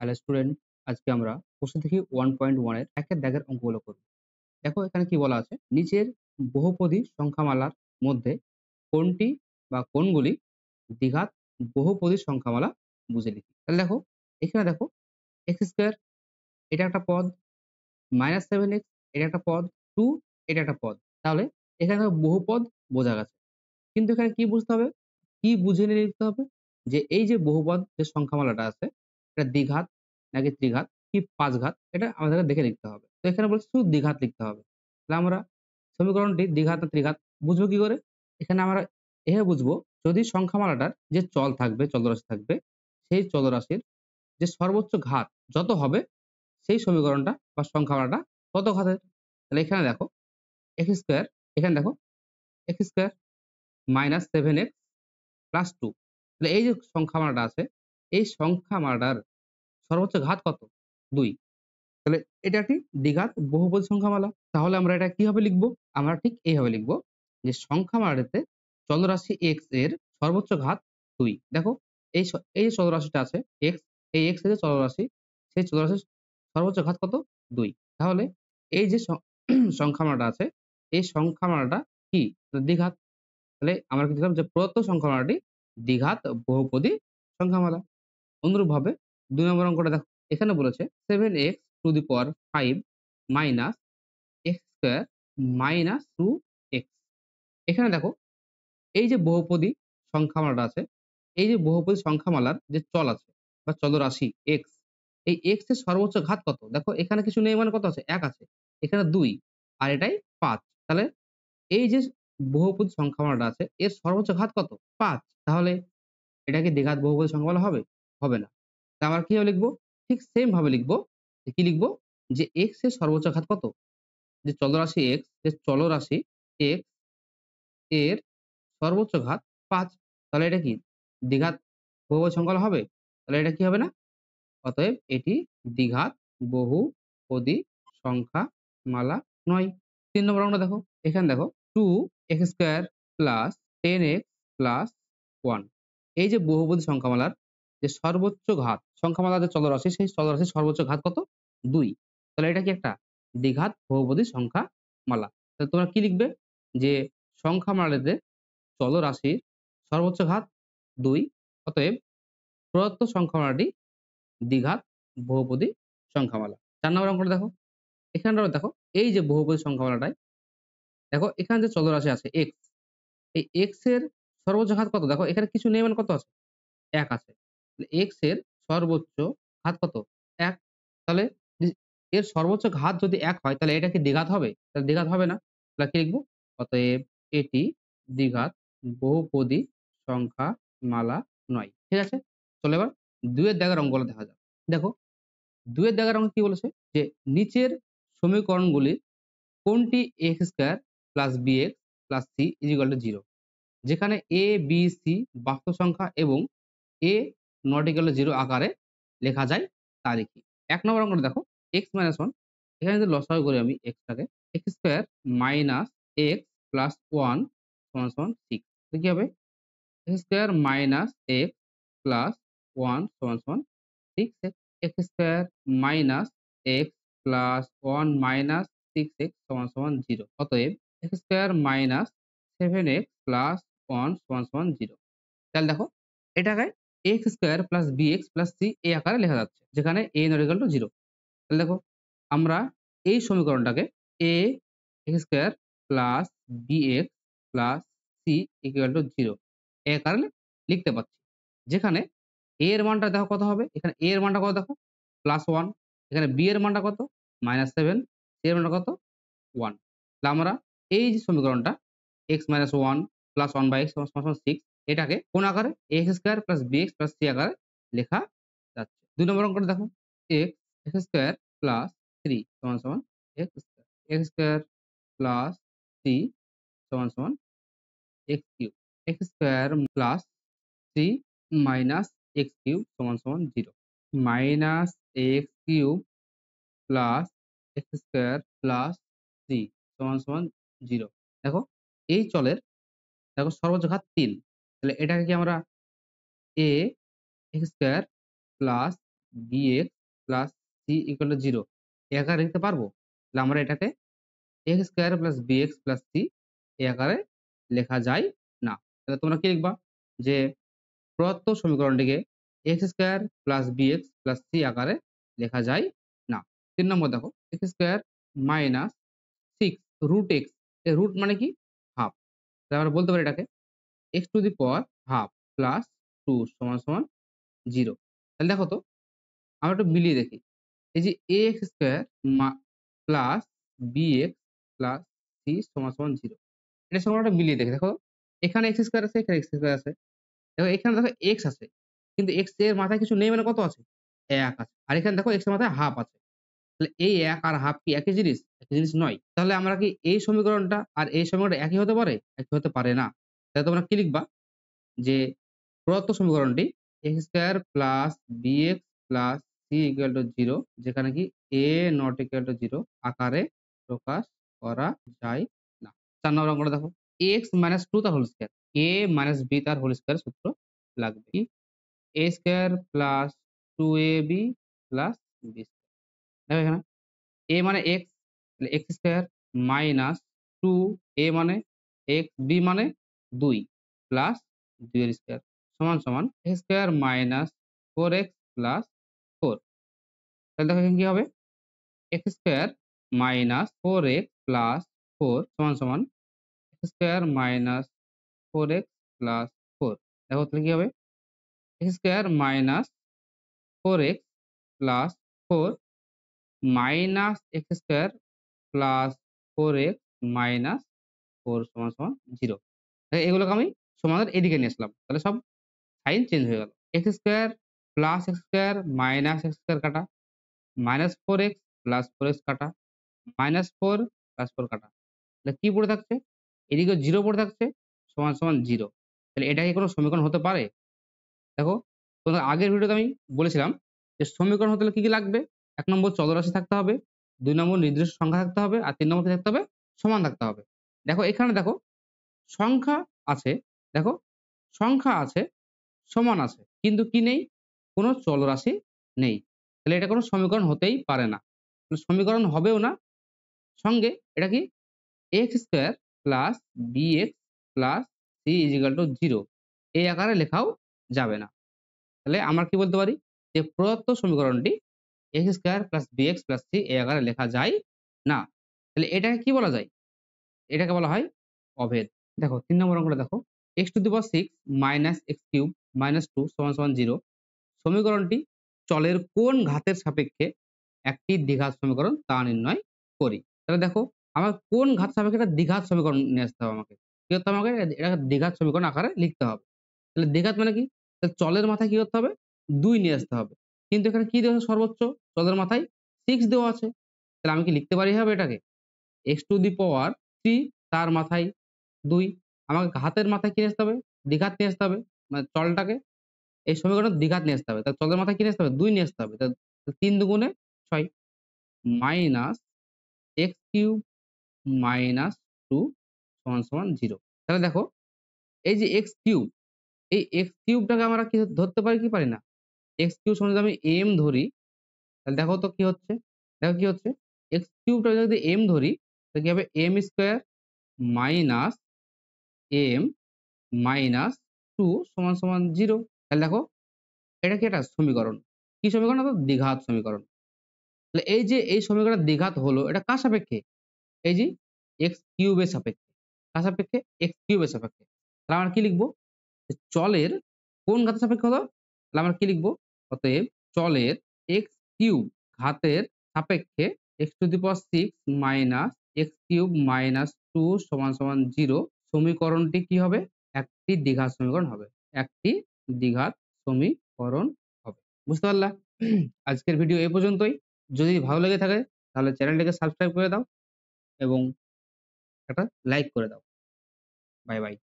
Hello student, আজকে আমরা প্রশ্ন থেকে 1.1 এর একের দাগের অঙ্কগুলো করব। দেখো এখানে কি বলা আছে, নিচের বহুপদী সংখ্যামালার মধ্যে কোনটি বা কোনগুলি দ্বিঘাত বহুপদী সংখ্যামালা বুঝে লিখি। তাহলে দেখো, এখানে দেখো এক্স স্কোয়ার এটা একটা পদ, -7x এটা একটা পদ, 2 এটা একটা পদ। তাহলে এখানে দেখো বহুপদ বোঝা গেছে, কিন্তু এখানে কি বুঝতে হবে, কি বুঝে নিয়ে লিখতে হবে যে এই যে বহুপদ যে সংখ্যামালাটা আছে এটা দ্বিঘাত নাকি ত্রিঘাত কি পাঁচ ঘাত, এটা আমাদেরকে দেখে লিখতে হবে। তো এখানে বলছে শুধু দ্বিঘাত লিখতে হবে। তাহলে আমরা সমীকরণটি দ্বিঘাত না ত্রিঘাত বুঝবো কি করে? এখানে আমরা এভাবে বুঝবো, যদি সংখ্যামালাটার যে চল থাকবে, চলরাশি থাকবে, সেই চলরাশির যে সর্বোচ্চ ঘাত যত হবে সেই সমীকরণটা বা সংখ্যামালাটা তত ঘাতের। তাহলে এখানে দেখো এক্স স্কোয়ার, এখানে দেখো এক্স স্কোয়ার -7x +2। তাহলে এই যে সংখ্যামালাটা আছে, এই সংখ্যামালাটার সর্বোচ্চ ঘাত কত? 2। তাহলে এটা একটি দ্বিঘাত বহুপদী সংখ্যামালা। তাহলে আমরা এটা কিভাবে লিখবো? আমরা ঠিক এইভাবে লিখবো যে সংখ্যামালাটিতে চলরাশি x এর সর্বোচ্চ ঘাত 2। দেখো এই যে চলরাশিটা আছে x, এই x এর যে চলরাশি, সেই চলরাশির সর্বোচ্চ ঘাত কত? 2। তাহলে এই যে সংখ্যামালাটা আছে, এই সংখ্যামালাটা কি? দ্বিঘাত। তাহলে আমরা কি লিখলাম যে প্রদত্ত সংখ্যামালাটি দ্বিঘাত বহুপদী সংখ্যামালা। অনুরূপভাবে ২ নম্বর অঙ্কটা দেখো। এখানে বলেছে 7x⁵ minus x square minus 2x। এখানে দেখো এই যে বহুপদী সংখ্যামালাটা আছে, এই যে বহুপদী সংখ্যামালার যে চল আছে বা চলরাশি x, এই x এর সর্বোচ্চ ঘাত কত? দেখো এখানে কিছু নেই মানে কত আছে? ১ আছে। এখানে ২ আর এটাই ৫। তাহলে এই যে বহুপদী সংখ্যামালাটা আছে এর সর্বোচ্চ ঘাত কত? ৫। তাহলে এটা কি দ্বিঘাত বহুপদী সংখ্যামালা হবে? হবে না। তা আমরা কিভাবে লিখবো? ঠিক সেম ভাবে লিখবো। যে কি লিখবো? যে x এর সর্বোচ্চ ঘাত কত? যে চলরাশি x, যে চলরাশি x এর সর্বোচ্চ ঘাত ৫। তাহলে এটা কি দ্বিঘাত বহুপদী সংখ্যামালা হবে? তাহলে এটা কি হবে না? অতএব এটি দ্বিঘাত বহুপদী সংখ্যামালা নয়। ৩ নম্বর অঙ্কটা দেখো। এখানে দেখো 2x² + 10x + 1। এই যে বহুপদী সংখ্যামালার যে সর্বোচ্চ ঘাত, সংখ্যামালার যে চলরাশি, সেই চলরাশির সর্বোচ্চ ঘাত কত? ২। তাহলে এটা কি একটা দ্বিঘাত বহুপদী সংখ্যামালা। তাহলে তোমরা কি লিখবে? যে সংখ্যামালাতে চলরাশির সর্বোচ্চ ঘাত ২। অতএব প্রদত্ত সংখ্যামালাটি দ্বিঘাত বহুপদী সংখ্যামালা। ৪ নম্বর অঙ্কটা দেখো। এখানটাও দেখো এই যে বহুপদী সংখ্যামালাটায় দেখো এখানে যে চলরাশি আছে x, এই x এর সর্বোচ্চ ঘাত কত? দেখো এখানে কিছু নেই মানে কত আছে? ১ আছে। তাহলে x এর সর্বোচ্চ ঘাত কত? ১। তাহলে যদি এর সর্বোচ্চ ঘাত যদি ১ হয় তাহলে এটা কি দ্বিঘাত হবে? তাহলে দ্বিঘাত হবে না। তাহলে কি লিখব? অতএব এটি দ্বিঘাত বহুপদী সংখ্যামালা নয়। ঠিক আছে? চলো এবার ২ এর দাগের অঙ্কগুলো দেখা যাক। দেখো ২ এর দাগের অঙ্কে কি বলেছে? যে নিচের সমীকরণগুলির কোনটি x² + bx + c = 0, যেখানে a, b, c বাস্তব সংখ্যা এবং a ≠ 0 আকারে লেখা যায় তা লিখি। ১ নম্বর অঙ্কটা দেখো x - 1, এখানে যদি লসাগু করি আমি x টাকে, x² - x + 1 = 6। তো কি হবে? x² - x + 1 = 6x, x² - x + 1 - 6x = 0। অতএব x² - 7x + 1 = 0। তাহলে দেখো এটাকে x² + bx + c এই আকারে লেখা যাচ্ছে, যেখানে a ≠ 0। তাহলে দেখো আমরা এই সমীকরণটাকে a x² + bx + c = 0 এই আকারে লিখতে পারছি। যেখানে a এর মানটা দেখো কত হবে? এখানে a এর মানটা কত দেখো? +1, এখানে b এর মানটা কত? -7, c এর মানটা কত? 1। তাহলে আমরা এই যে সমীকরণটা x - 1 + 1/x = 6, এটাকে কোন আকারে? x² + bx + c আকারে লেখা যাচ্ছে। ২ নম্বর অঙ্কটা দেখো x² + 3 = x², x² + 3 = x³ x² + 3 - x³ = 0 -x³ + x² + 3 = 0। দেখো এই চলের দেখো সর্বোচ্চ ঘাত ৩। তাহলে এটাকে কি আমরা a x² + bx plus c equal to 0 এই আকারে লিখতে পারবো? তাহলে আমরা এটাকে x square plus bx plus c এই আকারে লেখা যায় না। তাহলে তোমরা কি লিখবা? যে প্রদত্ত সমীকরণটিকে x square plus bx plus c আকারে লেখা যায় না। 3 নম্বর দেখো, x square minus 6 root x, এ রুট মানে কি? হাফ। তাহলে আমরা বলতে পারি এটাকে x to the power half plus 2 সমান সমান 0। তাহলে দেখো তো, আমরা একটু মিলিয়ে দেখি। এই যে ax square plus bx plus c সমান সমান 0, এটার সঙ্গে আমরা মিলিয়ে দেখি। দেখো এখানে x স্কয়ার আছে, এখানে x স্কয়ার আছে। দেখো এখানে দেখো x আছে, কিন্তু x এর মাথায় কিছু নেই, মানে কত আছে? 1 আছে। আর এখানে দেখো x এর মাথায় হাফ আছে। তাহলে এই 1 আর হাফ কি একই জিনিস? একই জিনিস নয়। তাহলে আমরা কি এই সমীকরণটা আর এই সমীকরণটা একই হতে পারে? একই হতে পারে না। তাহলে তোমরা কি লিখবা? যে প্রদত্ত সমীকরণটি x square plus bx plus c equal to 0, যেখানে কি a নট ইকুয়াল টু 0 আকারে প্রকাশ করা যায় না। 4 নম্বর অঙ্কটা দেখো, x মাইনাস 2 তার whole square, a minus b তার হোল স্কয়ার সূত্র লাগবে কি? a square plus 2ab plus b square. দেখো এখানে a মানে x, তাহলে x স্কয়ার মাইনাস 2a মানে x, b মানে 2 প্লাস 2 এর স্কয়ার সমান সমান x square minus 4x plus 4। তাহলে দেখো এখানে কি হবে? x square minus 4x plus 4 সমান সমান x square minus 4x plus 4। দেখো তাহলে কি হবে? x square minus 4x plus 4 minus x square plus 4x minus 4 সমান সমান 0। এগুলোকে আমি সমাধান এদিকে নিয়ে আসলাম। তাহলে সব সাইন চেঞ্জ হয়ে গেল। x square plus x square minus x square কাটা, মাইনাস 4x প্লাস 4x কাটা, মাইনাস 4 প্লাস 4 কাটা। তাহলে কি পড়ে থাকছে? এদিকে 0 পড়ে থাকছে, সমান সমান 0। তাহলে এটা কি কোনো সমীকরণ হতে পারে? দেখো, তোমাদের আগের ভিডিওতে আমি বলেছিলাম যে সমীকরণ হতে হলে কি, কি লাগবে? 1 নম্বর চলরাশি থাকতে হবে, 2 নম্বর নির্দিষ্ট সংখ্যা থাকতে হবে, আর 3 নম্বর কি থাকতে হবে? সমান থাকতে হবে। দেখো এখানে দেখো সংখ্যা আছে, দেখো সংখ্যা আছে, সমান আছে, কিন্তু কি নেই? কোনো চলরাশি নেই। তাহলে এটা কোনো সমীকরণ হতেই পারে না। সমীকরণ হবেও না। সঙ্গে এটা কি? x square plus bx plus c is equal to 0 এই আকারে লেখাও যাবে না। তাহলে আমরা কি বলতে পারি? যে প্রদত্ত সমীকরণটি x square plus bx plus c এই আকারে লেখা যায় না। তাহলে এটাকে কি বলা যায়? এটাকে বলা হয় অভেদ। দেখো 3 নম্বর অঙ্কটা দেখো, x to the power 6 minus x cube minus 2 সমান সমান 0 সমীকরণটি চলের কোন ঘাতের সাপেক্ষে একটি দ্বিঘাত সমীকরণ তা নির্ণয় করি। তাহলে দেখো আমার কোন ঘাত সাপেক্ষে একটা দ্বিঘাত সমীকরণ নিয়ে আসতে হবে আমাকে। কি করতে হবে? আমাকে এটা দ্বিঘাত সমীকরণ আকারে লিখতে হবে। তাহলে দ্বিঘাত মানে কি? তাহলে চলের মাথায় কি করতে হবে? 2 নিয়ে আসতে হবে। কিন্তু এখানে কি দেওয়া আছে সর্বোচ্চ? চলের মাথায় 6 দেওয়া আছে। তাহলে আমি কি লিখতে পারি এভাবে এটাকে? x টু দি পাওয়ার 3 তার মাথায় 2, আমাকে ঘাতের মাথায় কি নিয়ে আসতে হবে? দ্বিঘাত নিয়ে আসতে হবে। মানে চলটাকে এই সমীকরণের দ্বিঘাত নিয়ে আসতে হবে। তাহলে চলের মাথায় কি নিয়ে আসতে হবে? 2 নিয়ে আসতে হবে। তাহলে 3 দুগুণে 6 মাইনাস x কিউব মাইনাস 2 সমান সমান 0। তাহলে দেখো এই যে x কিউব, এই x কিউবটাকে আমরা কি ধরতে পারি কি পারি না? x কিউব সমান যদি আমি m ধরি, তাহলে দেখো তো কি হচ্ছে? দেখো কি হচ্ছে? x কিউবটা যদি m ধরি, তাহলে কি হবে? m square minus m minus 2 সমান সমান 0। তাহলে দেখো এটা কি একটা সমীকরণ। কি সমীকরণ? অর্থাৎ দ্বিঘাত সমীকরণ। তাহলে এই যে এই সমীকরণের দ্বিঘাত হলো, এটা কার সাপেক্ষে? এই যে x কিউবের সাপেক্ষে। কার সাপেক্ষে? x কিউবের সাপেক্ষে। তাহলে আমরা কি লিখবো? যে চলের কোন ঘাতের সাপেক্ষে হলো? তাহলে আমরা কি লিখবো? অতএব চলের x কিউব ঘাতের সাপেক্ষে x to the power 6 minus x cube minus 2 সমান সমান 0 সমীকরণটি কি হবে? একটি দ্বিঘাত সমীকরণ হবে। একটি দ্বিঘাত সমীকরণ হবে। বুঝতে পারলা? আজকের ভিডিও এই পর্যন্তই। যদি ভালো লেগে থাকে তাহলে চ্যানেলটিকে সাবস্ক্রাইব করে দাও এবং একটা লাইক করে দাও। Bye bye.